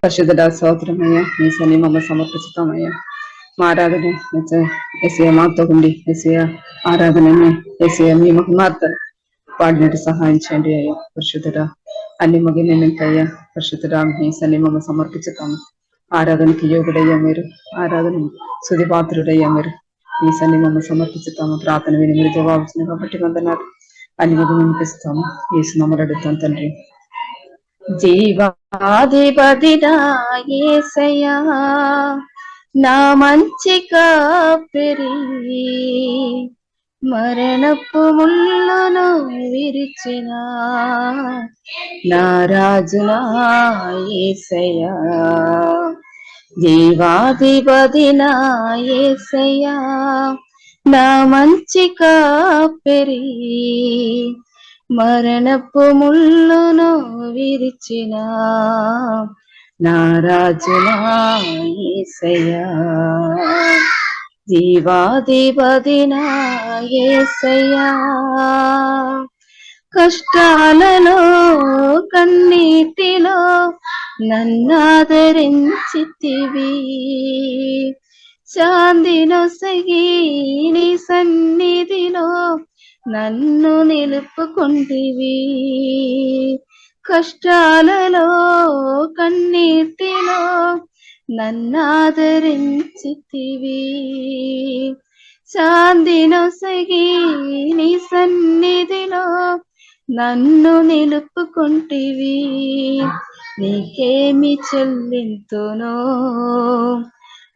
పరిశుద్ధ స్తోత్రమయ్యా, మీ సన్ని మమ్మ సమర్పిస్తామయ్యా. మా ఆరాధన ఎస్ఐ మాతో ఉండి ఎస్ఐ ఆరాధనని ఎస్ఐ మీ మహిమార్త పాడినట్టు సహాయం చేయండి అయ్యా. పరిశుద్ధుడా అన్ని మగినయ్యా, పరిశుద్ధుడా మీ సన్ని మమ్మ సమర్పించుతాము. ఆరాధనకి యోగుడయ్యా మీరు, ఆరాధన సుధిపాత్రుడయ్యా మీరు, మీ సన్ని మమ్మ సమర్పించుతాము. ప్రార్థన విని మీరు జవాబుచ్చిన కాబట్టి వందనాలు. అన్ని మగి వినిపిస్తాము. యేసు నామములో అడుగుతాం తండ్రి. జీవాధిపతిదా యేసయ్యా, నా మంచి కాపరి, మరణపు ముళ్ళను విరిచిన నా రాజునా యేసయ్యా. జీవాధిపతినా యేసయ్యా, నా మంచి కాపరి, మరణపు ముళ్ళను విరిచిన నా రాజునా యేసయ్యా. జీవాధిపతినా యేసయ్యా, కష్టాలలో కన్నీటిలో నన్నాదరించితివి, శాంతినొసగి నీ సన్నిధిలో నన్ను నిలుపుకుంటివి. కష్టాలలో కన్నీటిలో నన్నాదరించితివి, శాంతినొసగి నీ సన్నిధిలో నన్ను నిలుపుకుంటివి. నీకేమి చెల్లింతునో,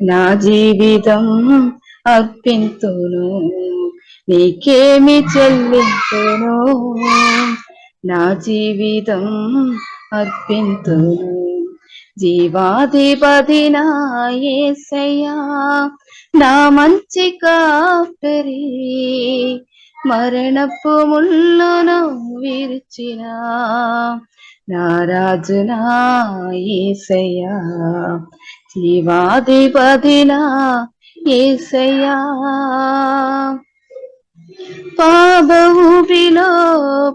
నా జీవితం అర్పింతును. నీకేమి చెల్లింతును, నా జీవితం అర్పింతును. జీవాధిపతినా యేసయ్యా, నా మంచి కాపరి, మరణపు ముళ్ళను విరిచిన నా రాజునా యేసయ్యా. జీవాధిపతినా యేసయ్యా, పాపఊబిలో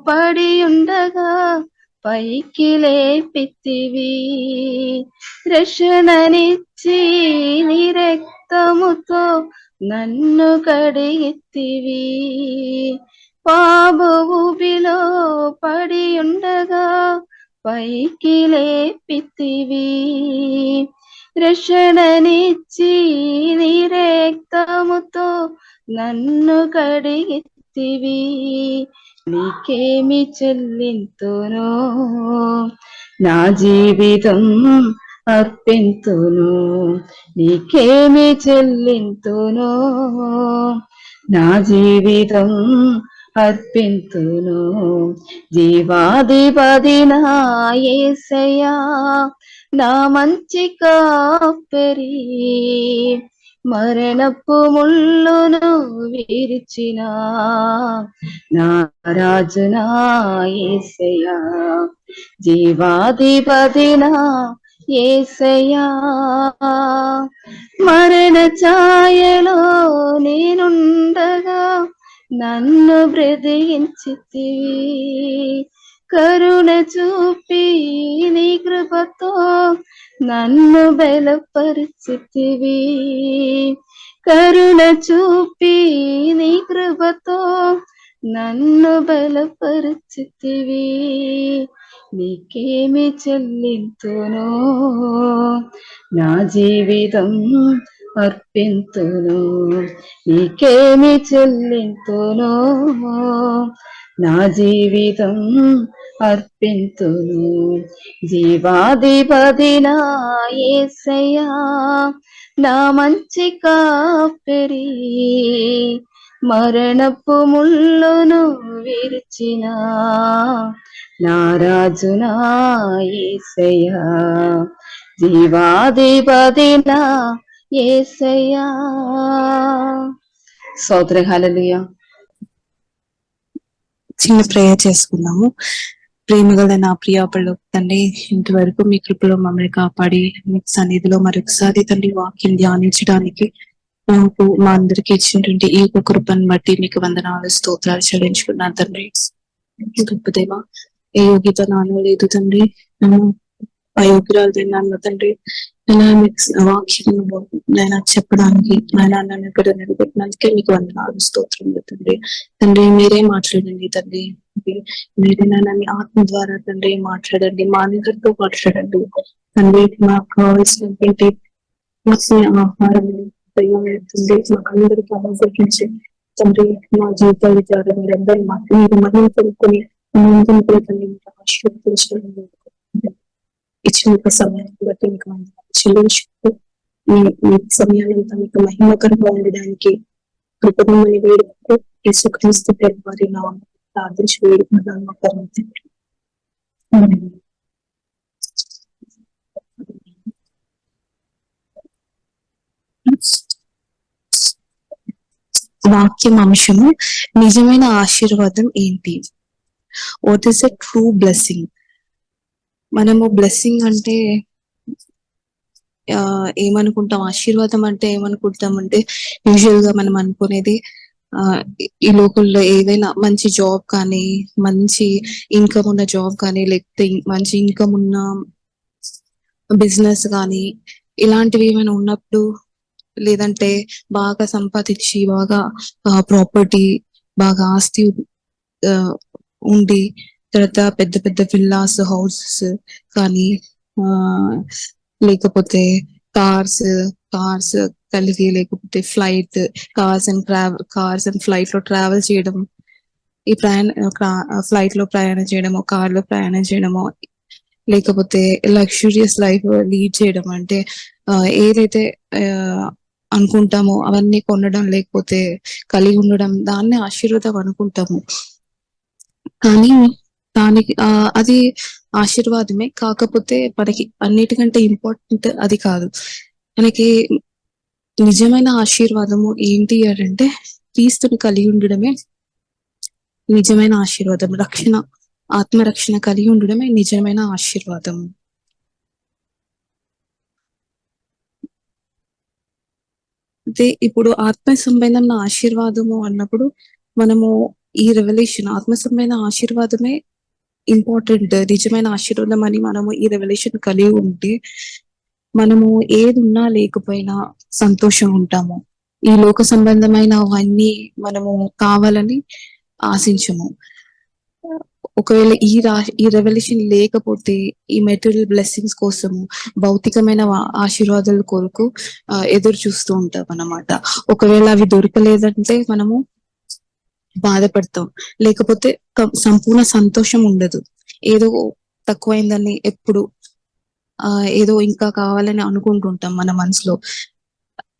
పడి ఉండగా పైకి లేపితివి, రక్షణనిచ్చి నీ రక్తముతో నన్ను కడిగితివి. పాపఊబిలో పడి ఉండగా పైకి లేపితివి, రక్షణనిచ్చి నీ రక్తముతో నన్ను కడిగితివి. నీకేమి చెల్లింతునో, నా జీవితం అర్పింతును. నీకేమి చెల్లింతునో, నా జీవితం అర్పింతును. జీవాధిపతినా యేసయ్యా, నా మంచి కాపరి, మరణపు ముళ్ళును విరిచిన నా రాజునా యేసయ్యా. జీవాధిపతినా యేసయ్యా, మరణ ఛాయలో నేనుండగా నన్ను బ్రతికించితివి, కరుణ చూపి నీ కృపతో నన్ను బలపరిచితివి. కరుణ చూపి నీ కృపతో నన్ను బలపరిచితివి. నీకేమి చెల్లింతునో, నా జీవితం అర్పింతును. నీకేమి చెల్లింతునో, నా జీవితం అర్పింతును. జీవాధిపతినా యేసయ్యా, నా మంచి కాపరి, మరణపు ముళ్ళును విరిచిన నా రాజునా యేసయ్యా. జీవాధిపతినా యేసయ్యా. స్తోత్రం. హల్లెలూయా. చిన్న ప్రేయర్ చేసుకుందాము. ప్రేమగల నా ప్రియ పరలోక తండ్రి, ఇంతవరకు మీ కృపలో మమ్మల్ని కాపాడి మీ సన్నిధిలో మరొకసారి తండ్రి వాక్యం ధ్యానించడానికి మాకు మా అందరికి ఇచ్చినటువంటి ఈ యొక్క కృపను బట్టి మీకు వందనాలు స్తోత్రాలు చెల్లించుకున్నాను తండ్రి. గొప్ప దేవా, ఏ యోగ్యత నాలో లేదు తండ్రి. అయోగ్యురాలు తిన్నాను తండ్రి. నేను మీకు వాక్యం నేను చెప్పడానికి నన్ను ఇక్కడ నిలబెట్టినందుకే మీకు వందనాలు స్తోత్రం తండ్రి. తండ్రి మీరే మాట్లాడండి తండ్రి. మీరే నన్ను ఆత్మ ద్వారా తండ్రి మాట్లాడండి, మా అందరితో మాట్లాడండి తండ్రి. మాకు కావాల్సినటువంటి ఆహారం తండ్రి మాకు అందరికీ ఆలోచించి తండ్రి మా జీవితాలు ద్వారా మీరందరూ మాకు మీరు మహిళ కొనుక్కొని తండ్రి ఆశీర్వదించడం ఇచ్చిన ఒక సమయాన్ని బట్టి మీకు చెల్లించుకుంటూ మీ సమయాన్ని మీకు మహిమకరంగా ఉండడానికి కృపణమని వేడుకుంటూ యేసుక్రీస్తు వారి నామమున ప్రార్థించి వేడుకుంటున్నాను. వాక్యం అంశము నిజమైన ఆశీర్వాదం ఏంటి? What is a true blessing? మనము బ్లెస్సింగ్ అంటే ఏమనుకుంటాం, ఆశీర్వాదం అంటే ఏమనుకుంటాం అంటే యూజువల్ గా మనం అనుకునేది ఈ లోకల్లో ఏదైనా మంచి జాబ్ కానీ, మంచి ఇన్కమ్ ఉన్న జాబ్ కానీ, లేకపోతే మంచి ఇన్కమ్ ఉన్న బిజినెస్ కానీ, ఇలాంటివి ఏమైనా ఉన్నప్పుడు, లేదంటే బాగా సంపాదించి బాగా ప్రాపర్టీ బాగా ఆస్తి ఉండి తర్వాత పెద్ద పెద్ద విల్లాస్ హౌసెస్ కానీ లేకపోతే కార్స్ కలిగి, లేకపోతే కార్స్ అండ్ ఫ్లైట్ లో ట్రావెల్ చేయడం, ఈ ఫ్లైట్ లో ప్రయాణం చేయడమో, కార్ లో ప్రయాణం చేయడమో, లేకపోతే లగ్జూరియస్ లైఫ్ లీడ్ చేయడం అంటే ఏదైతే అనుకుంటామో అవన్నీ కొనడం, లేకపోతే కలిగి ఉండడం, దాన్ని ఆశీర్వాదం అనుకుంటాము. కానీ దానికి అది ఆశీర్వాదమే, కాకపోతే మనకి అన్నిటికంటే ఇంపార్టెంట్ అది కాదు. మనకి నిజమైన ఆశీర్వాదము ఏంటి అంటే క్రీస్తుని కలిగి ఉండడమే నిజమైన ఆశీర్వాదం. ఆత్మరక్షణ కలిగి ఉండడమే నిజమైన ఆశీర్వాదం. అయితే ఇప్పుడు ఆత్మ సంబంధం ఆశీర్వాదము అన్నప్పుడు మనము ఈ రెవల్యూషన్ ఆత్మ సంబంధ ఆశీర్వాదమే ఇంపార్టెంట్, నిజమైన ఆశీర్వాదం అని మనము ఈ రెవల్యూషన్ కలిగి ఉంటే మనము ఏది ఉన్నా లేకపోయినా సంతోషం ఉంటాము. ఈ లోక సంబంధమైన అవన్నీ మనము కావాలని ఆశించము. ఒకవేళ ఈ రెవల్యూషన్ లేకపోతే ఈ మెటీరియల్ బ్లెస్సింగ్స్ కోసము, భౌతికమైన ఆశీర్వాదాల కొరకు ఎదురు చూస్తూ ఉంటాం అన్నమాట. ఒకవేళ అవి దొరకలేదంటే మనము బాధపడతాం, లేకపోతే సంపూర్ణ సంతోషం ఉండదు. ఏదో తక్కువైందని ఎప్పుడు ఏదో ఇంకా కావాలని అనుకుంటుంటాం మన మనసులో.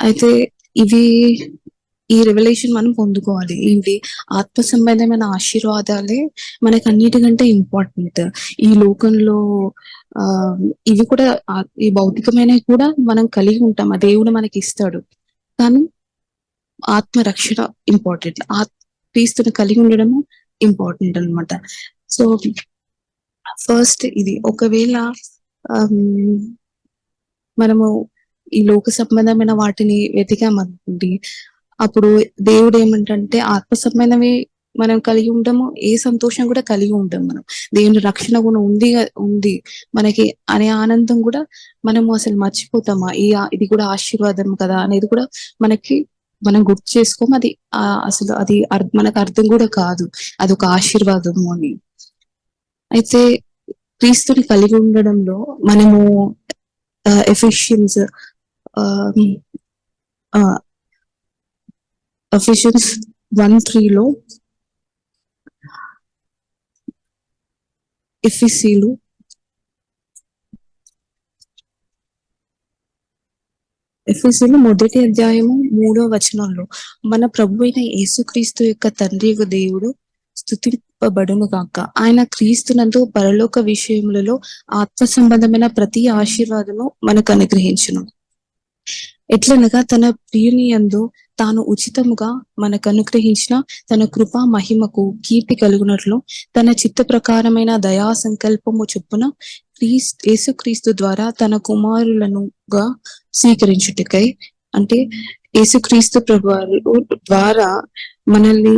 అయితే ఈ రెవల్యూషన్ మనం పొందుకోవాలి. ఏంటి? ఆత్మ సంబంధమైన ఆశీర్వాదాలే మనకు అన్నిటికంటే ఇంపార్టెంట్. ఈ లోకంలో ఇవి కూడా, ఈ భౌతికమైనవి కూడా మనం కలిగి ఉంటాం, ఆ దేవుడు మనకి ఇస్తాడు. కానీ ఆత్మ రక్షణ ఇంపార్టెంట్, క్రీస్తుని కలిగి ఉండడము ఇంపార్టెంట్ అన్నమాట. సో ఫస్ట్ ఇది. ఒకవేళ మనము ఈ లోక సంబంధమైన వాటిని వెతికామనుకోండి, అప్పుడు దేవుడు ఏమంటే ఆత్మ సంబంధమే మనం కలిగి ఉండము, ఏ సంతోషం కూడా కలిగి ఉంటాం. మనం దేవుని రక్షణ కూడా ఉంది మనకి అనే ఆనందం కూడా మనము అసలు మర్చిపోతామా, ఇది కూడా ఆశీర్వాదం కదా అనేది కూడా మనం గుర్తు చేసుకోము. అది అసలు అది మనకు అర్థం కూడా కాదు అది ఒక ఆశీర్వాదము అని. అయితే క్రీస్తుని కలిగి ఉండడంలో మనము ఎఫిషియన్స్ 1:3 ఎఫెసీయులు మొదటి అధ్యాయము 3వ వచనంలో మన ప్రభు అయిన యేసుక్రీస్తు యొక్క తండ్రి దేవుడు స్తుతింపబడును గాక. ఆయన క్రీస్తునందు పరలోక విషయములలో ఆత్మ సంబంధమైన ప్రతి ఆశీర్వాదము మనకు అనుగ్రహించును. ఎట్లనగా తన ప్రియుని యందు తాను ఉచితముగా మనకు అనుగ్రహించిన తన కృపా మహిమకు కీర్తి కలుగునట్లు తన చిత్త ప్రకారమైన దయా సంకల్పము చొప్పున యేసుక్రీస్తు ద్వారా తన కుమారులనుగా స్వీకరించుటకై, అంటే యేసుక్రీస్తు ప్రభువు ద్వారా మనల్ని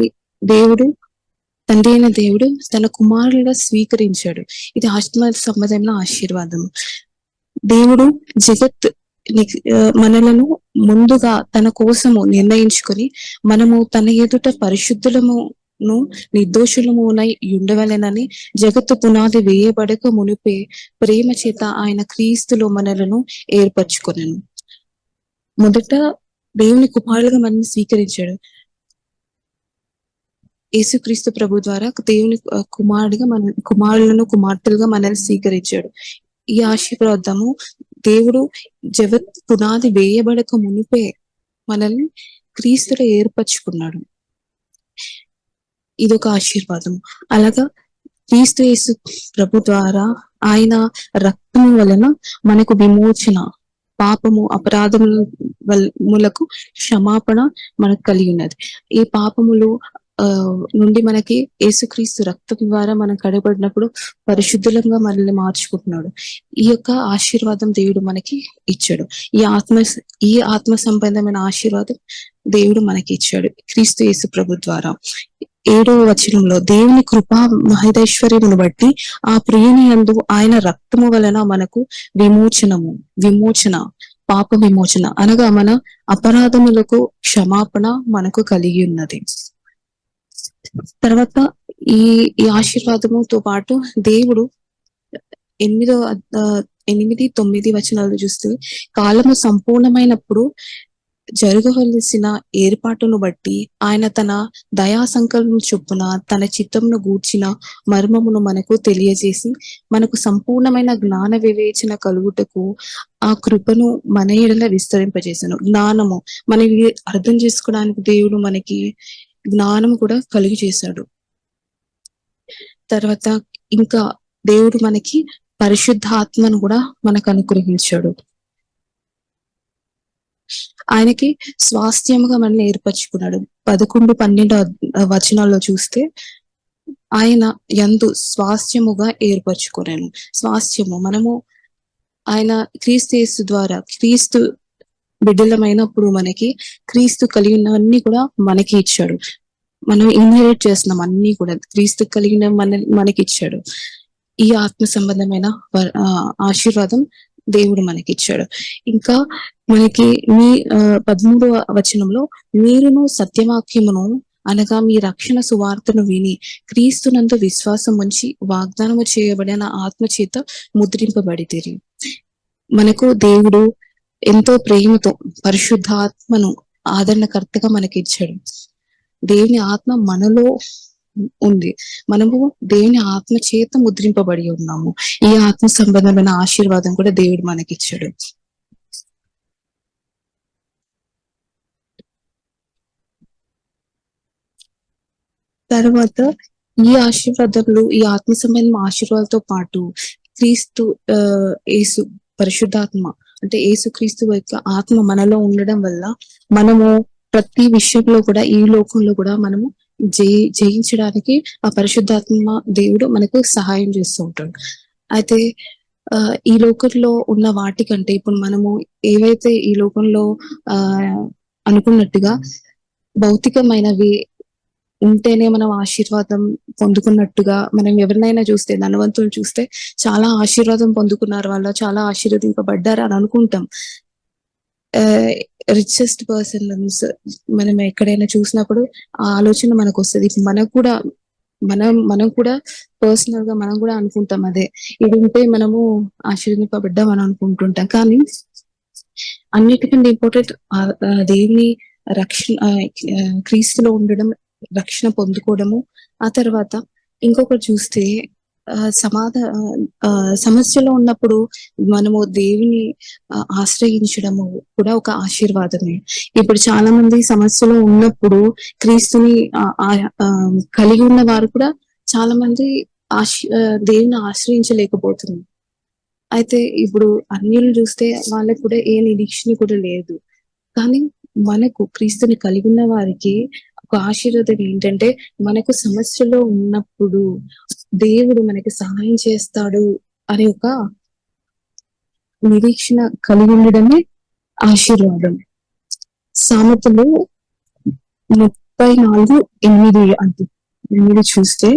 తండ్రి అయిన దేవుడు తన కుమారులుగా స్వీకరించాడు. ఇది ఆత్మ సంబంధమైన ఆశీర్వాదం. దేవుడు జగత్ మనలను ముందుగా తన కోసము నిర్ణయించుకొని మనము తన ఎదుట పరిశుద్ధులమును నిర్దోషులమునై ఉండవలెనని జగత్తు పునాది వేయబడక మునిపే ప్రేమ చేత ఆయన క్రీస్తులో మనలను ఏర్పరచుకొనెను. మొదట దేవుని కుమారులుగా మనల్ని స్వీకరించాడు. యేసుక్రీస్తు ప్రభు ద్వారా దేవుని కుమారుడిగా కుమారులను కుమార్తెలుగా మనల్ని స్వీకరించాడు. ఈ ఆశీర్వాదము దేవుడు జగత్ పునాది వేయబడక మునిపే మనల్ని క్రీస్తులో ఏర్పరచుకున్నాడు. ఇదొక ఆశీర్వాదం. అలాగా క్రీస్తు యేసు ప్రభు ద్వారా ఆయన రక్తము వలన మనకు విమోచన, పాపము అపరాధములకు క్షమాపణ మనకు కలిగి ఉన్నది. ఈ పాపములు నుండి మనకి యేసుక్రీస్తు రక్తం ద్వారా మనం కడగబడినప్పుడు పరిశుద్ధులంగా మనల్ని మార్చుకుంటున్నాడు. ఈ యొక్క ఆశీర్వాదం దేవుడు మనకి ఇచ్చాడు. ఈ ఆత్మ సంబంధమైన ఆశీర్వాదం దేవుడు మనకి ఇచ్చాడు క్రీస్తు యేసు ప్రభు ద్వారా. 7వ వచనంలో దేవుని కృపా మహదైశ్వర్యమును బట్టి ఆ ప్రియుని యందు ఆయన రక్తము వలన మనకు విమోచన పాప విమోచన అనగా మన అపరాధములకు క్షమాపణ మనకు కలిగి ఉన్నది. తర్వాత ఈ ఆశీర్వాదముతో పాటు దేవుడు 8-9 వచనాలు చూస్తే కాలము సంపూర్ణమైనప్పుడు జరగవలసిన ఏర్పాటును బట్టి ఆయన తన దయా సంకల్పం చొప్పున తన చిత్తమును గూర్చిన మర్మమును మనకు తెలియజేసి మనకు సంపూర్ణమైన జ్ఞాన వివేచన కలుగుటకు ఆ కృపను మన ఎడల విస్తరింపజేశాను. జ్ఞానము మనకి అర్థం చేసుకోవడానికి దేవుడు మనకి జ్ఞానం కూడా కలుగు చేశాడు. తర్వాత ఇంకా దేవుడు మనకి పరిశుద్ధాత్మను కూడా మనకు అనుగ్రహించాడు. ఆయనకి స్వాస్థ్యముగా మనల్ని ఏర్పరచుకున్నాడు. 11-12 వచనాల్లో చూస్తే ఆయన యందు స్వాస్థ్యముగా ఏర్పరచుకున్నాను. స్వాస్థ్యము మనము ఆయన క్రీస్తు యేసు ద్వారా క్రీస్తు బిడ్డలమైనప్పుడు మనకి క్రీస్తు కలిగి ఉన్నవన్నీ కూడా మనకి ఇచ్చాడు. మనం ఇన్హెరిట్ చేస్తున్నాం అన్ని కూడా క్రీస్తు కలిగిన మనకి ఇచ్చాడు. ఈ ఆత్మ సంబంధమైన ఆశీర్వాదం దేవుడు మనకి ఇచ్చాడు. ఇంకా మనకి 13వ వచనంలో మీరును సత్యవాక్యమును అనగా మీ రక్షణ సువార్తను విని క్రీస్తునందు విశ్వాసం ఉంచి వాగ్దానము చేయబడిన ఆత్మ చేత ముద్రింపబడితిరి. మనకు దేవుడు ఎంతో ప్రేమతో పరిశుద్ధాత్మను ఆదరణకర్తగా మనకి ఇచ్చాడు. దేవుని ఆత్మ మనలో ఉంది. మనము దేవుని ఆత్మ చేత ముద్రింపబడి ఉన్నాము. ఈ ఆత్మ సంబంధమైన ఆశీర్వాదం కూడా దేవుడు మనకి ఇచ్చాడు. తర్వాత ఈ ఆశీర్వాదాలు ఈ ఆత్మ సంబంధమైన ఆశీర్వాదాలతో పాటు క్రీస్తు యేసు పరిశుద్ధాత్మ అంటే యేసు క్రీస్తు యొక్క ఆత్మ మనలో ఉండడం వల్ల మనము ప్రతి విషయంలో కూడా ఈ లోకంలో కూడా మనము జయించడానికి ఆ పరిశుద్ధాత్మ దేవుడు మనకు సహాయం చేస్తూ ఉంటాడు. అయితే ఈ లోకంలో ఉన్న వాటికంటే ఇప్పుడు మనము ఏవైతే ఈ లోకంలో అనుకున్నట్టుగా భౌతికమైనవి ఉంటేనే మనం ఆశీర్వాదం పొందుకున్నట్టుగా మనం ఎవరినైనా చూస్తే ధనవంతులు చూస్తే చాలా ఆశీర్వాదం పొందుకున్నారు, వాళ్ళు చాలా ఆశీర్వదింపబడ్డారు అని అనుకుంటాం. రిచెస్ట్ పర్సన్స్ మనం ఎక్కడైనా చూసినప్పుడు ఆ ఆలోచన మనకు వస్తుంది. మనం కూడా పర్సనల్ గా మనం కూడా అనుకుంటాం అదే ఇది ఉంటే మనము ఆశీర్వదింపబడ్డాం అని అనుకుంటుంటాం. కానీ అన్నిటికంటే ఇంపార్టెంట్ దేవుని రక్షణ క్రీస్తులో ఉండడం, రక్షణ పొందుకోవడము. ఆ తర్వాత ఇంకొకటి చూస్తే సమస్యలో ఉన్నప్పుడు మనము దేవుని ఆశ్రయించడము కూడా ఒక ఆశీర్వాదమే. ఇప్పుడు చాలా మంది సమస్యలో ఉన్నప్పుడు క్రీస్తుని కలిగి ఉన్న వారు కూడా చాలా మంది దేవుని ఆశ్రయించలేకపోతున్నారు. అయితే ఇప్పుడు అన్యులు చూస్తే వాళ్ళకు కూడా ఏ నిరీక్షణ కూడా లేదు. కానీ మనకు క్రీస్తుని కలిగి ఉన్న వారికి ఒక ఆశీర్వాదం ఏంటంటే మనకు సమస్యలో ఉన్నప్పుడు దేవుడు మనకి సహాయం చేస్తాడు అనే ఒక నిరీక్షణ కలిగి ఉండడమే ఆశీర్వాదం. సామెతలు 34:8 చూస్తే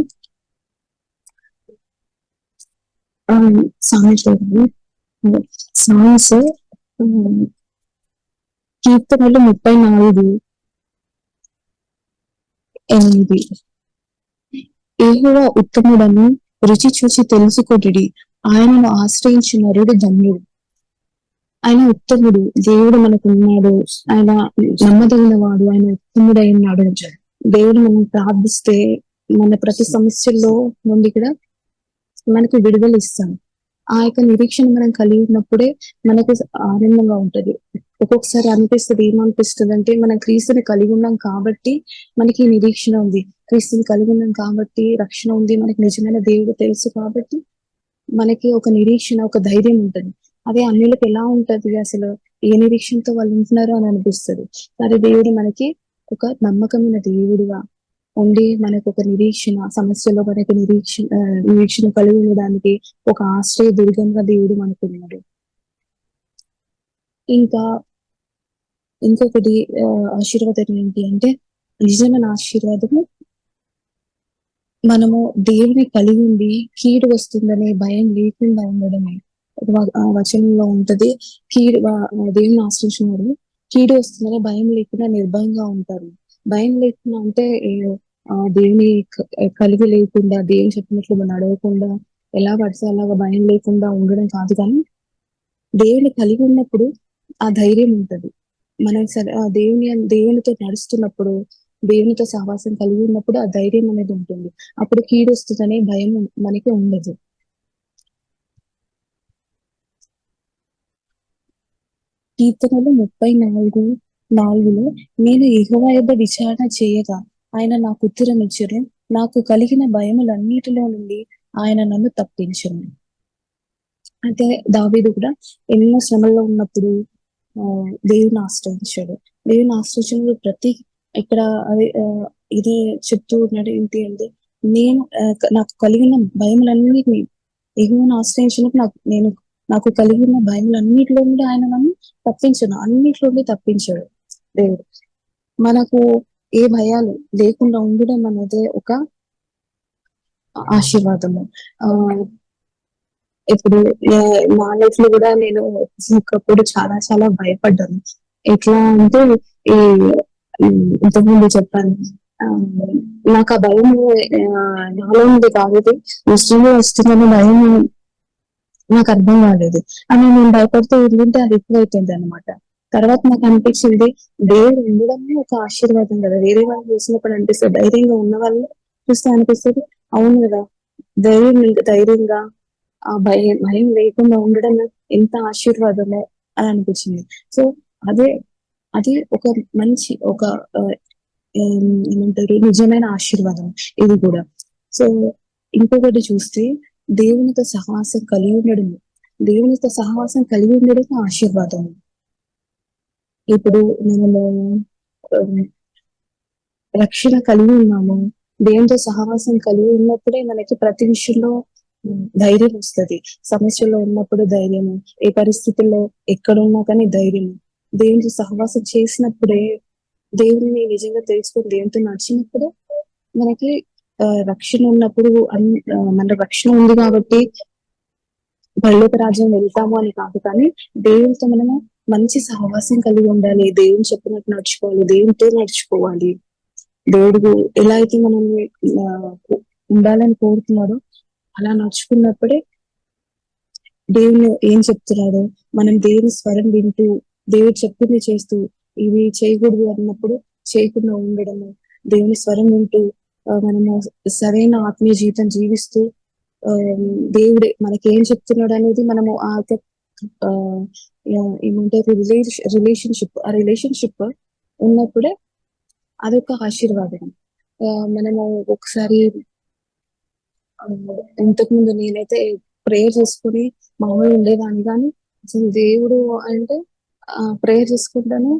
సామెతలు సాంగ్స్ కీర్తనలు 34:8. యెహోవా ఉత్తముడని రుచి చూసి తెలుసుకొనుడి, ఆయనను ఆశ్రయించు నరుడు ధన్యుడు. ఆయన ఉత్తముడు, దేవుడు మనకు ఉన్నాడు, ఆయన నమ్మదగిన వాడు, ఆయన ఉత్తముడై ఉన్నాడు. దేవుడు మనం ప్రార్థిస్తే మన ప్రతి సమస్యల్లో నుండి కూడా మనకి విడుదల ఇస్తాడు. ఆ యొక్క నిరీక్షణ మనం కలిగి ఉన్నప్పుడే మనకు ఆనందంగా ఉంటది. ఒక్కొక్కసారి అనిపిస్తుంది, ఏమనిపిస్తుంది అంటే మనం క్రీస్తుని కలిగి ఉన్నాం కాబట్టి మనకి నిరీక్షణ ఉంది, క్రీస్తుని కలిగి ఉన్నాం కాబట్టి రక్షణ ఉంది, మనకి నిజమైన దేవుడు తెలుసు కాబట్టి మనకి ఒక నిరీక్షణ, ఒక ధైర్యం ఉంటది. అదే అన్యులకు ఎలా ఉంటది, అసలు ఏ నిరీక్షణతో వాళ్ళు ఉంటున్నారో అని అనిపిస్తుంది. కానీ దేవుడు మనకి ఒక నమ్మకమైన దేవుడుగా ఉండి మనకు ఒక నిరీక్షణ, సమస్యలో మనకి నిరీక్షణ కలిగి ఉండడానికి ఒక ఆశ్రయ దుర్గంగా దేవుడు మనకు ఉన్నాడు. ఇంకా ఇంకొకటి ఆశీర్వాదం ఏంటి అంటే, నిజమైన ఆశీర్వాదము మనము దేవుని కలిగి ఉండి కీడు వస్తుందనే భయం లేకుండా ఉండడమే. ఆ వచనంలో ఉంటది, దేవుని ఆశ్రయించినారు కీడు వస్తుందనే భయం లేకుండా నిర్భయంగా ఉంటారు. భయం లేకుండా అంటే దేవుని కలిగి లేకుండా, దేవుని చెప్పినట్లు మనం నడవకుండా ఎలా పడితే అలాగా భయం లేకుండా ఉండడం కాదు, కానీ దేవుని కలిగి ఉన్నప్పుడు ఆ ధైర్యం ఉంటది. మనం దేవునితో నడుస్తున్నప్పుడు, దేవునితో సహవాసం కలిగి ఉన్నప్పుడు ఆ ధైర్యం అనేది ఉంటుంది. అప్పుడు కీడు వస్తుందనే భయం మనకి ఉండదు. కీర్తనలు 34:4 నేను యెహోవా యొద్ద విచారణ చేయగా ఆయన నాకు ఉత్తరం ఇచ్చెను, నాకు కలిగిన భయములన్నిటిలో నుండి ఆయన నన్ను తప్పించెను. అయితే దావీదు కూడా ఎన్నో శ్రమల్లో ఉన్నప్పుడు దేవుని ఆశ్రయించాడు. దేవుని ఆశ్రయించిన ప్రతి ఇక్కడ ఇది చెప్తూ ఉన్నాడు ఏంటి అంటే, నేను నాకు కలిగిన భయములన్నిటిని యెహోవాను ఆశ్రయించినప్పుడు నాకు కలిగిన భయములన్నిటిలో నుండి ఆయన నన్ను తప్పించను, అన్నిట్లో నుండి తప్పించాడు దేవుడు. మనకు ఏ భయాలు లేకుండా ఉండడం అనేది ఒక ఆశీర్వాదము. ఇప్పుడు నా లైఫ్ లో కూడా నేను ఒకప్పుడు చాలా చాలా భయపడ్డాను. ఎట్లా అంటే ఈ ఇంతకుముందు చెప్పాను, నాకు ఆ భయం నాలో ఉంది కాబట్టి నష్టంగా వస్తుందని భయం నాకు అర్థం కాలేదు. అని నేను భయపడుతూ ఉంటే అది ఎక్కువైపోయింది అనమాట. తర్వాత నాకు అనిపించింది, దేవుడు ఉండడమే ఒక ఆశీర్వాదం కదా. వేరే వాళ్ళు చూసినప్పుడు అనిపిస్తుంది, ధైర్యంగా ఉన్న వాళ్ళు చూస్తే అనిపిస్తుంది, అవును కదా, ధైర్యంగా ఆ భయం లేకుండా ఉండడం ఎంత ఆశీర్వాదమో అని అనిపించింది. సో అది ఒక మంచి ఒక ఏమంటారు, నిజమైన ఆశీర్వాదం ఇది కూడా. సో ఇంకొకటి చూస్తే, దేవునితో సహవాసం కలిగి ఉండడం ఆశీర్వాదం. ఇప్పుడు మనము రక్షణ కలిగి ఉన్నాము, దేవునితో సహవాసం కలిగి ఉన్నప్పుడే మనకి ప్రతి విషయంలో ధైర్యం వస్తుంది. సమస్యలో ఉన్నప్పుడు ధైర్యము, ఏ పరిస్థితుల్లో ఎక్కడున్నా కానీ ధైర్యము. దేవునితో సహవాసం చేసినప్పుడే, దేవుని నిజంగా తెలుసుకొని దేవునితో నడిచినప్పుడే మనకి రక్షణ ఉన్నప్పుడు మన రక్షణ ఉంది కాబట్టి పరలోక రాజ్యం వెళ్తాము అని కాదు, కానీ దేవునితో మనము మంచి సహవాసం కలిగి ఉండాలి, దేవుని చెప్పినట్టు నడుచుకోవాలి, దేవునితో నడుచుకోవాలి. దేవుడు ఎలా అయితే మనల్ని ఉండాలని కోరుతున్నాడో అలా నడుచుకున్నప్పుడే దేవుని ఏం చెప్తున్నాడో మనం దేవుని స్వరం వింటూ, దేవుడు చెప్పింది చేస్తూ, ఇవి చేయకూడదు అన్నప్పుడు చేయకుండా ఉండడము, దేవుని స్వరం వింటూ మనము సరైన ఆత్మీయ జీవితం జీవిస్తూ దేవుడే మనకి ఏం చెప్తున్నాడు అనేది మనము ఏమంటారు ఆ రిలేషన్షిప్ ఉన్నప్పుడే అదొక ఆశీర్వాదం. మనము ఒకసారి ఇంతకుముందు నేనైతే ప్రేయర్ చేసుకుని మామూలు ఉండేదాన్ని, కానీ అసలు దేవుడు అంటే ప్రేయర్ చేసుకుంటాను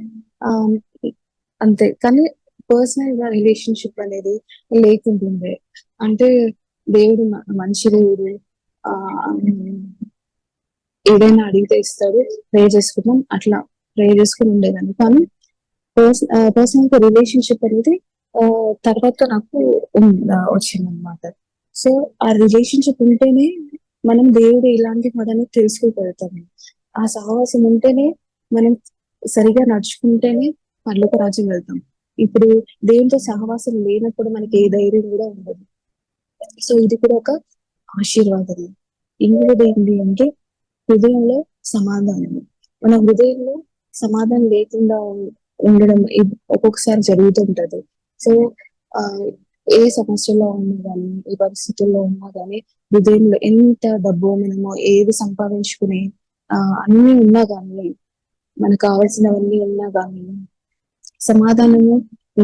అంతే, కానీ పర్సనల్ గా రిలేషన్షిప్ అనేది లేకుంటుండే. అంటే దేవుడు మంచి దేవుడు, ఏదైనా అడిగితే ఇస్తాడు, ప్రేయర్ చేసుకుంటాం, అట్లా ప్రేయర్ చేసుకుని ఉండేదాన్ని. కానీ పర్సనల్ గా రిలేషన్షిప్ అనేది తర్వాత నాకు వచ్చింది అనమాట. సో ఆ రిలేషన్షిప్ ఉంటేనే మనం దేవుడు ఇలాంటి వాడని తెలుసుకోగలుగుతాము. ఆ సహవాసం ఉంటేనే మనం సరిగా నడుచుకుంటేనే పరలోక రాజ్యం వెళ్తాం. ఇప్పుడు దేవునితో సహవాసం లేనప్పుడు మనకి ఏ ధైర్యం కూడా ఉండదు. సో ఇది కూడా ఒక ఆశీర్వాదం. ఇంకొకటి ఏంటి అంటే హృదయంలో సమాధానం. మన హృదయంలో సమాధానం లేకుండా ఉండడం ఒక్కొక్కసారి జరుగుతుంటది. సో ఆ ఏ సమస్యలో ఉన్నా గానీ, ఏ పరిస్థితుల్లో ఉన్నా గానీ, హృదయంలో ఎంత డబ్బు మనము ఏది సంపాదించుకుని అన్ని ఉన్నా గానీ, మనకు కావాల్సినవన్నీ ఉన్నా గానీ, సమాధానము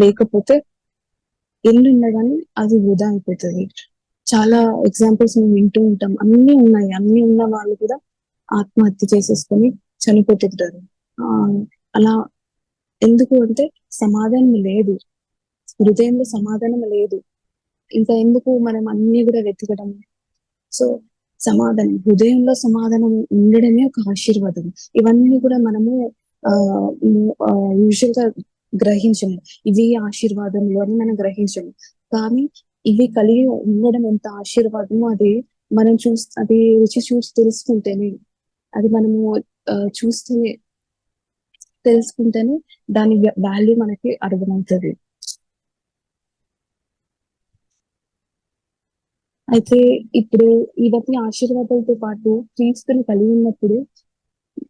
లేకపోతే ఎన్ని ఉన్నా గానీ అది వృధా అయిపోతుంది. చాలా ఎగ్జాంపుల్స్ మేము వింటూ ఉంటాం. అన్ని ఉన్నాయి, అన్ని ఉన్న వాళ్ళు కూడా ఆత్మహత్య చేసేసుకొని చనిపోతుంటారు. ఆ అలా ఎందుకు అంటే సమాధానం లేదు, హృదయంలో సమాధానం లేదు. ఇంకా ఎందుకు మనం అన్ని కూడా వెతకడం. సో హృదయంలో సమాధానం ఉండడమే ఒక ఆశీర్వాదం. ఇవన్నీ కూడా మనము యూజువల్ గా గ్రహించము. ఇవి ఆశీర్వాదంలో అని మనం గ్రహించము. కానీ ఇవి కలిగి ఉండడం ఎంత ఆశీర్వాదమో అది మనం అది రుచి చూసి తెలుసుకుంటేనే, అది మనము చూస్తేనే తెలుసుకుంటేనే దాని వాల్యూ మనకి అర్థమవుతుంది. అయితే ఇప్పుడు ఇవన్నీ ఆశీర్వాదాలతో పాటు క్రీస్తుని కలిగి ఉన్నప్పుడు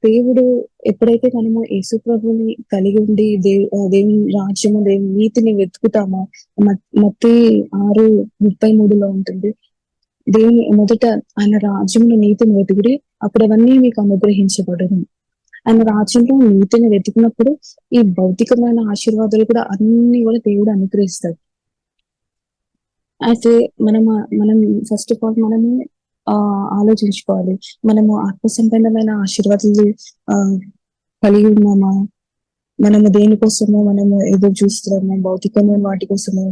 దేవుడు ఎప్పుడైతే మనము యేసు ప్రభుని కలిగి ఉండి దేవుని రాజ్యము, దేవుని నీతిని వెతుకుతామో, మత్తయి 6:33 ఉంటుంది. దేవుని మొదట ఆయన రాజ్యంలో నీతిని వెతుకుడి, అప్పుడు అవన్నీ మీకు అనుగ్రహించబడును. ఆయన రాజ్యంలో నీతిని వెతికినప్పుడు ఈ భౌతికమైన ఆశీర్వాదాలు కూడా అన్ని కూడా దేవుడు అనుగ్రహిస్తాడు. అయితే మనం ఫస్ట్ ఆఫ్ ఆల్ మనము ఆలోచించుకోవాలి. మనము ఆత్మ సంబంధమైన ఆశీర్వాదాలు కలిగి ఉన్నామా? మనము దేనికోసమో మనము ఎదురు చూస్తున్నామా? భౌతికమైన వాటి కోసము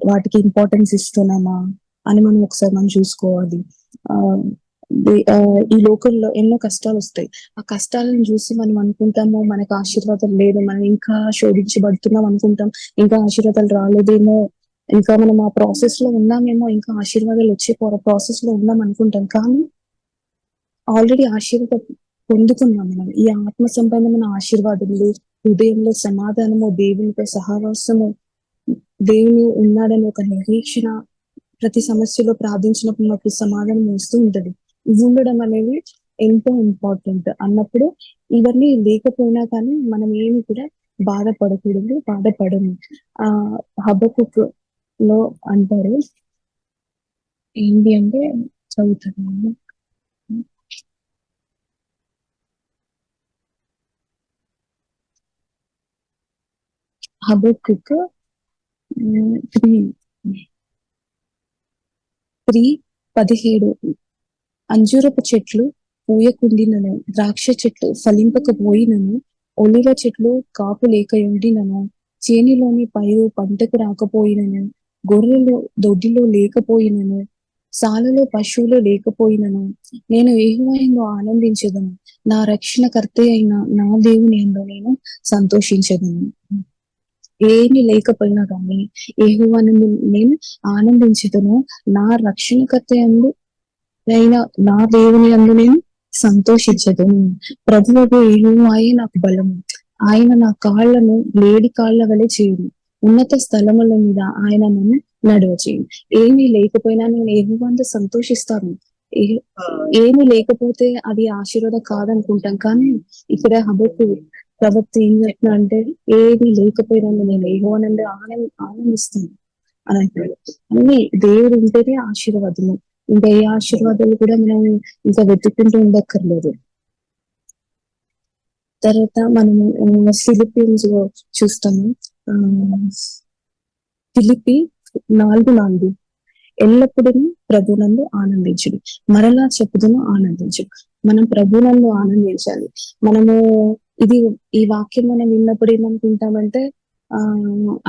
వాటికి ఇంపార్టెన్స్ ఇస్తున్నామా అని మనం ఒకసారి మనం చూసుకోవాలి. ఈ లోకంలో ఎన్నో కష్టాలు వస్తాయి. ఆ కష్టాలను చూసి మనం అనుకుంటాము మనకు ఆశీర్వాదం లేదు, మనం ఇంకా శోధించబడుతున్నాం అనుకుంటాం, ఇంకా ఆశీర్వాదాలు రాలేదేమో, ఇంకా మనం ఆ ప్రాసెస్ లో ఉన్నామేమో, ఇంకా ఆశీర్వాదాలు వచ్చే ప్రాసెస్ లో ఉన్నాం అనుకుంటాం. కానీ ఆల్రెడీ ఆశీర్వాదం పొందుకున్నాం మనం. ఈ ఆత్మ సంబంధమైన ఆశీర్వాదములు, హృదయంలో సమాధానము, దేవునితో సహవాసము, దేవుని ఉన్నాడని ఒక నిరీక్షణ, ప్రతి సమస్యలో ప్రార్థించినప్పుడు మాకు సమాధానం వస్తూ ఉంటది. ఇది ఉండడం అనేది ఎంతో ఇంపార్టెంట్. అన్నప్పుడు ఇవన్నీ లేకపోయినా కానీ మనం ఏమి కూడా బాధపడము. హబక్కుక్ లో అంటారు ఏంటి అంటే, చదువుతున్నాను. హబక్కుక్ 3:17 అంజూరపు చెట్లు పూయకుండినను, ద్రాక్ష చెట్లు ఫలింపకపోయినను, ఒలివ చెట్లు కాపు లేకయుండినను, చేనిలోని పైరు పంటకు రాకపోయినను, గొర్రెలు దొడ్డిలో లేకపోయినను, సాలలో పశువులు లేకపోయినను, నేను యెహోవాయందు ఆనందించదను, నా రక్షణకర్త అయిన నా దేవుని యందు నేను సంతోషించదను. ఏమి లేకపోయినా కానీ యెహోవాను నేను ఆనందించదను, నా రక్షణకర్త యందు అయినా నా దేవుని యందు నేను సంతోషించదను. ప్రభువుకు యెహోవాయే నాకు బలము, ఆయన నా కాళ్లను లేడి కాళ్ల వలె చేయను, ఉన్నత స్థలముల మీద ఆయన నన్ను నడవచేయను. ఏమీ లేకపోయినా నేను యెహోవాతో సంతోషిస్తాను. ఏమీ లేకపోతే అది ఆశీర్వాదం కాదనుకుంటాం. కానీ ఇక్కడ హబక్కూకు ప్రవక్త ఏం చెప్తున్నా అంటే, ఏది లేకపోయినా నేను యెహోవానందు ఆనందిస్తాను అని అంటాడు. అన్ని దేవుడు ఉంటేనే ఆశీర్వాదము. ఇంకా ఏ ఆశీర్వాదాలు కూడా మనం ఇంకా వెతుక్కుంటూ ఉండక్కర్లేదు. తర్వాత మనము ఫిలిప్పీన్స్ చూస్తాము. ఫిలిప్పి 4:4 ఎల్లప్పుడూ ప్రభునందు ఆనందించుడు, మరలా చెప్పుదును ఆనందించుడు. మనం ప్రభునందు ఆనందించాలి. మనము ఈ వాక్యం మనం విన్నప్పుడు ఏమనుకుంటామంటే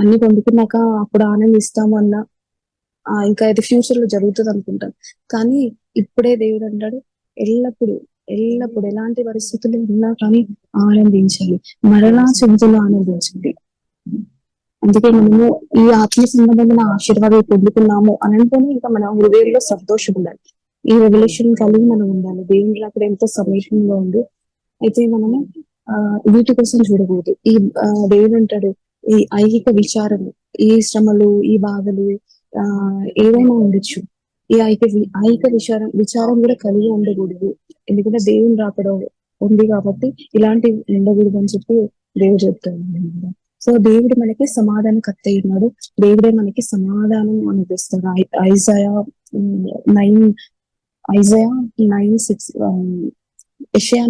అన్ని పొందుకున్నాక అప్పుడు ఆనందిస్తాము అన్న, ఇంకా ఇది ఫ్యూచర్ లో జరుగుతుంది అనుకుంటాం. కానీ ఇప్పుడే దేవుడు అంటాడు, ఎల్లప్పుడు ఎలాంటి పరిస్థితులు ఉన్నా కానీ ఆనందించాలి, మరలా చెబుతున్నా ఆనందించండి. అందుకే మనము ఈ ఆత్మ సంబంధమైన ఆశీర్వాదాలు పొందుకున్నాము అని అంటేనే ఇంకా మన హృదయంలో సంతోషం ఉండాలి. ఈ రెవల్యూషన్ కలిగి మనం ఉండాలి. దేవుని రాకడ ఎంతో సమీపంగా ఉంది. అయితే మనము వీటి కోసం చూడకూడదు. దేవుడు అంటాడు, ఈ ఐహిక విచారము, ఈ శ్రమలు, ఈ బాధలు ఏదైనా ఉండొచ్చు. ఈ ఐహిక విచారం కూడా కలిగి ఉండకూడదు. ఎందుకంటే దేవుని రాకడ ఉంది కాబట్టి ఇలాంటి ఉండకూడదు అని చెప్పి దేవుడు చెప్తాడు. సో దేవుడు మనకి సమాధానకర్త ఉన్నాడు. దేవుడే మనకి సమాధానం అనిపిస్తాడు. ఐజయా 9:6, యెషయా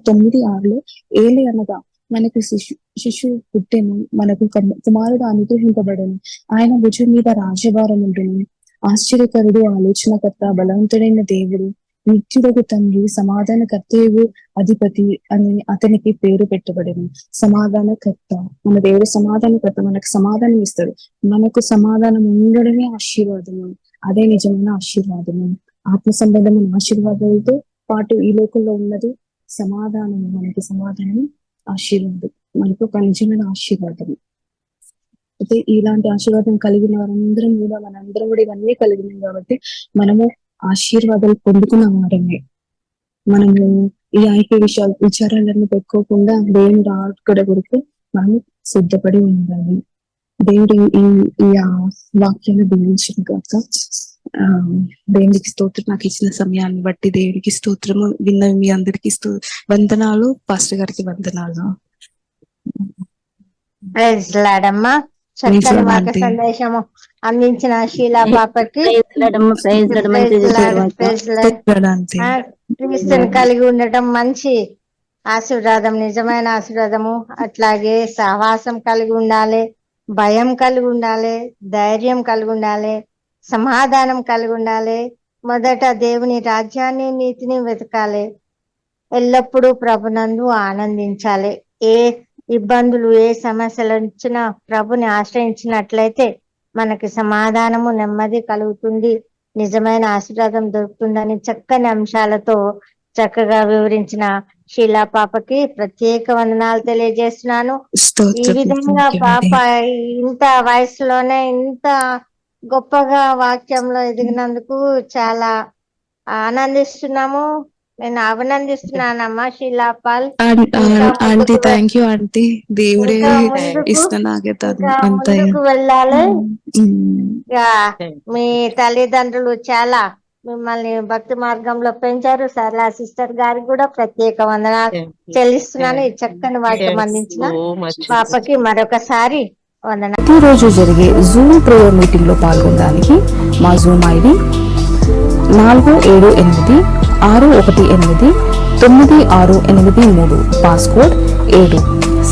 9:6 ఏలి అనగా మనకు శిశువు పుట్టెను, మనకు కుమారుడు అనుగ్రహింపబడను, ఆయన భుజం మీద రాజభారం ఉండును. ఆశ్చర్యకరుడు, ఆలోచనకర్త, బలవంతుడైన దేవుడు, నిత్యుడగు తండ్రి, సమాధానకర్తయు అధిపతి అని అతనికి పేరు పెట్టబడింది. సమాధానకర్త, మన దేవుడు సమాధానకర్త, మనకు సమాధానం ఇస్తాడు. మనకు సమాధానం ఉండడమే ఆశీర్వాదము. అదే నిజమైన ఆశీర్వాదము. ఆత్మ సంబంధమైన ఆశీర్వాదాలతో పాటు ఈ లోకంలో ఉన్నది సమాధానము. మనకి సమాధానం ఆశీర్వాదం, మనకు ఒక నిజమైన ఆశీర్వాదం. అయితే ఇలాంటి ఆశీర్వాదం కలిగిన వారందరం కూడా, మనందరం కూడా ఇవన్నీ కలిగినాం కాబట్టి మనము ఆశీర్వాదాలు పొందుకున్న వారమే. మనము ఈ విచారాలన్నీ పెట్టుకోకుండా దేవుని రాకడ కొరకు మనం సిద్ధపడి ఉండాలి. దేవుడు ఈ వాక్యాన్ని దీవించిన కాక దేవునికి స్తోత్రం. నాకు ఇచ్చిన సమయాన్ని బట్టి దేవునికి స్తోత్రము. విన్న మీ అందరికి వందనాలు. పాస్టర్ గారికి వందనాలు. చక్కని వాక్య సందేశము అందించిన శీలా పాపకి క్రీస్తుని కలిగి ఉండటం మంచి ఆశీర్వాదం, నిజమైన ఆశీర్వాదము. అట్లాగే సహవాసం కలిగి ఉండాలి, భయం కలిగి ఉండాలి, ధైర్యం కలిగి ఉండాలి, సమాధానం కలిగి ఉండాలి. మొదట దేవుని రాజ్యాన్ని, నీతిని వెతకాలి. ఎల్లప్పుడూ ప్రభునందు ఆనందించాలి. ఏ ఇబ్బందులు, ఏ సమస్యలు వచ్చినా ప్రభుని ఆశ్రయించినట్లయితే మనకి సమాధానము, నెమ్మది కలుగుతుంది, నిజమైన ఆశీర్వాదం దొరుకుతుందని చక్కని అంశాలతో చక్కగా వివరించిన శీలా పాపకి ప్రత్యేక వందనాలు తెలియజేస్తున్నాను. ఈ విధంగా పాప ఇంత వయసులోనే ఇంత గొప్పగా వాక్యంలో ఎదిగినందుకు చాలా ఆనందిస్తున్నాము. నేను అభినందిస్తున్నానమ్మా శీలాపాల్. ముందుకు వెళ్ళాలి. మీ తల్లిదండ్రులు చాలా మిమ్మల్ని భక్తి మార్గంలో పెంచారు. సరళ సిస్టర్ గారికి కూడా ప్రత్యేక వందనాలు చెల్లిస్తున్నాను. ఈ చక్కని వాక్యం అందించిన పాపకి మరొకసారి వందనాలు. ప్రతిరోజు జరిగే జూమ్ ప్రేయర్ మీటింగ్ లో పాల్గొనడానికి మా జూమ్ ఐడి 4786189683, పాస్కోడ్ 7.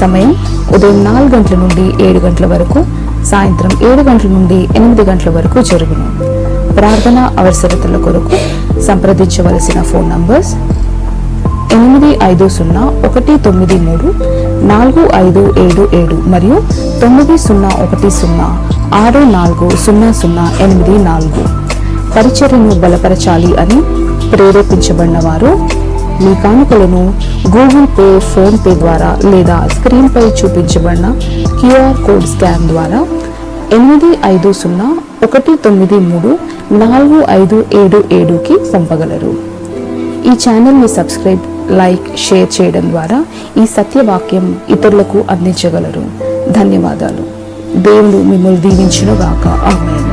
సమయం ఉదయం 4 గంటల నుండి 7 గంటల వరకు, సాయంత్రం 7 గంటల నుండి 8 గంటల వరకు జరుగును. ప్రార్థన అవసరతల కొరకు సంప్రదించవలసిన ఫోన్ నంబర్స్ 8501934577 మరియు 9010640084. పరిచర్యను బలపరచాలి అని ప్రేరేపించబడిన వారు మీ కానుకలను గూగుల్ పే, ఫోన్ పే ద్వారా లేదా స్క్రీన్ పై చూపించబడిన క్యూఆర్ కోడ్ స్కాన్ ద్వారా 8501934577కి పంపగలరు. ఈ ఛానల్ని సబ్స్క్రైబ్, లైక్, షేర్ చేయడం ద్వారా ఈ సత్యవాక్యం ఇతరులకు అందించగలరు. ధన్యవాదాలు. దేవుడు మిమ్మల్ని దీవించును గాక. ఆమేన్.